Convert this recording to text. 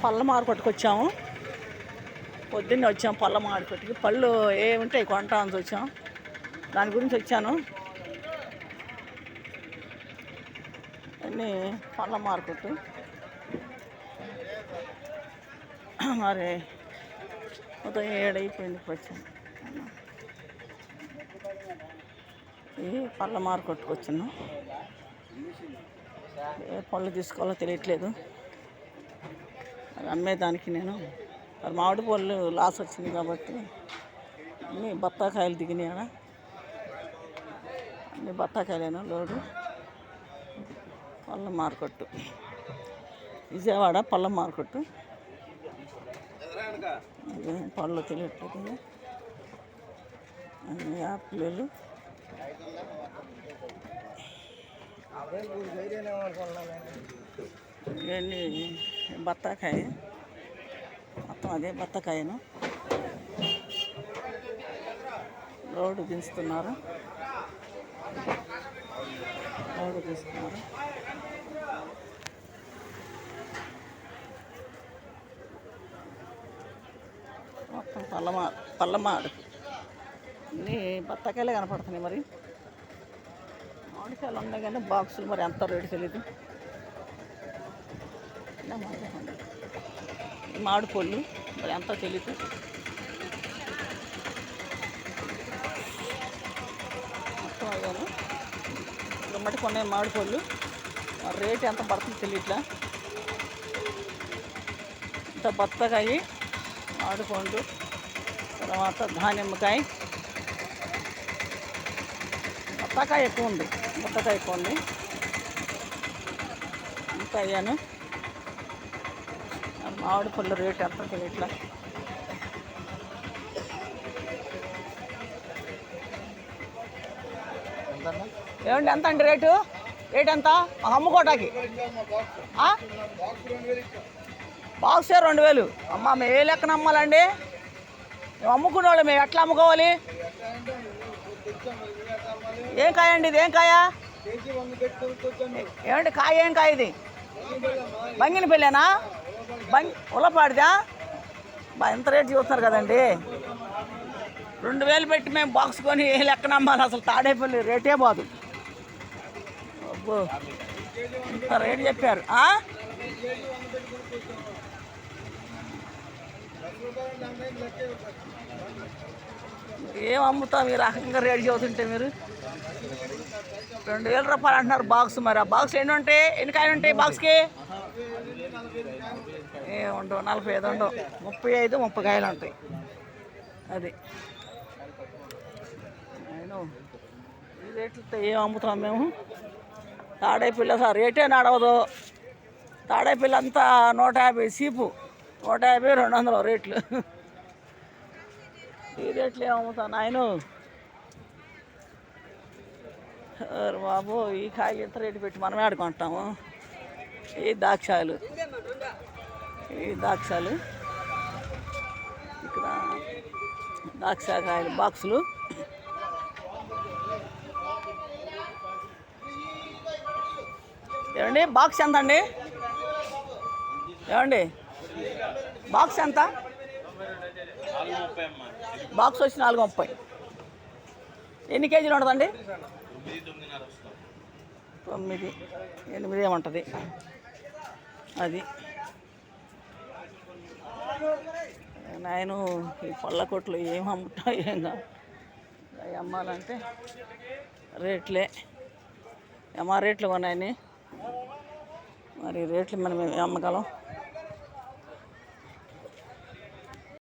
పళ్ళ మార్కెట్కి వచ్చాము. పొద్దున్నే వచ్చాము పళ్ళ మార్కెట్కి. పళ్ళు ఏముంటాయి కొంటానికి వచ్చాం. దాని గురించి వచ్చాను. అన్నీ పళ్ళ మార్కెట్. మరి ఉదయం 7 అయిపోయింది వచ్చాను. ఈ పళ్ళ మార్కెట్కి వచ్చాను. ఏ పళ్ళు తీసుకోవాలో తెలియట్లేదు. అది అమ్మేదానికి నేను మరి మామిడి పళ్ళు లాస్ వచ్చింది కాబట్టి అన్నీ బత్తాకాయలు దిగినాయి. అన్నీ బత్తాకాయలేను లోడు. పళ్ళ మార్కెట్ విజయవాడ పళ్ళ మార్కెట్. పళ్ళు తెలియట్లేదు. అన్నీ యాపిల్, ఇవన్నీ బత్తాకాయ. మొత్తం అదే బత్తాకాయను లోడు దించుతున్నారు. మొత్తం పళ్ళమాడు అన్నీ బత్తాకాయలే కనపడుతున్నాయి. మరి మామిడికాయలు ఉన్నాయి కానీ బాక్సులు మరి ఎంత రేటు తెలీదు. మామిడి పళ్ళు మరి ఎంత తెలీదు. మొత్తం అయ్యాను మట్టి కొన్నాయి మామిడి పళ్ళు. రేటు ఎంత పడుతుంది తెలియట్లా. ఇంత బత్తకాయ, మామిడి పండు, తర్వాత దానిమ్మకాయ. బత్తాకాయ ఎక్కువ ఉంది. ఇంత అయ్యాను. మామిడి పళ్ళు రేటు ఎంత తెలియట్లా. ఏమండి ఎంత అండి రేటు ఎంత అమ్ముకోటాకి? బాక్సే 2000. అమ్మ మేము ఏ లెక్కన అమ్మాలండి? మేము అమ్ముకునే వాళ్ళు మేము ఎట్లా అమ్ముకోవాలి? ఏం కాయ అండి ఇది? ఏం కాయ? ఏమండి కాయ? ఏం కాయ ఇది? బంగిన పెళ్ళేనా? ఉల్లపాడిదా? ఎంత రేటు చూస్తున్నారు కదండి. 2000 పెట్టి మేము బాక్స్ కొని ఏ లెక్కన అమ్మాలి? అసలు తాడేపల్లి రేటే బాదు. అబ్బో ఇంత రేటు చెప్పారు. ఏం అమ్ముతాం ఈ రకంగా రేటు చెబుతుంటే మీరు? 2000 రూపాయలు అంటున్నారు బాక్స్. మరి ఆ బాక్స్ ఎన్ని ఉంటాయి? ఎన్ని కాయలు ఉంటాయి బాక్స్కి? ఉండవు, 45 ఉండవు, 35-30 కాయలు ఉంటాయి. అది ఈ రేట్లతో ఏం అమ్ముతాం మేము? తాడేపల్లి అసలు రేటే నడవదు. తాడేపల్లి అంతా 150 సీపు, 150-200 రేట్లు. ఈ రేట్లు ఏం అమ్ముతాను ఆయన బాబు. ఈ కాయలు ఎంత రేటు పెట్టి మనమే ఆడుకుంటాము. ఈ ద్రాక్షాలు ఇక్కడ ద్రాక్షకాయలు బాక్సులు. ఏమండి బాక్స్ ఎంత అండి? ఏమండి బాక్స్ ఎంత? బాక్స్ వచ్చి 430. ఎన్ని కేజీలు ఉంటుందండి? 9-8 ఏముంటుంది అది. నేను ఈ పళ్ళ కొట్లు ఏం అమ్ముతా ఏం కాదు. అవి అమ్మాలంటే రేట్లే. రేట్లు కొన్నాయని మరి రేట్లు మనం అమ్మగలం.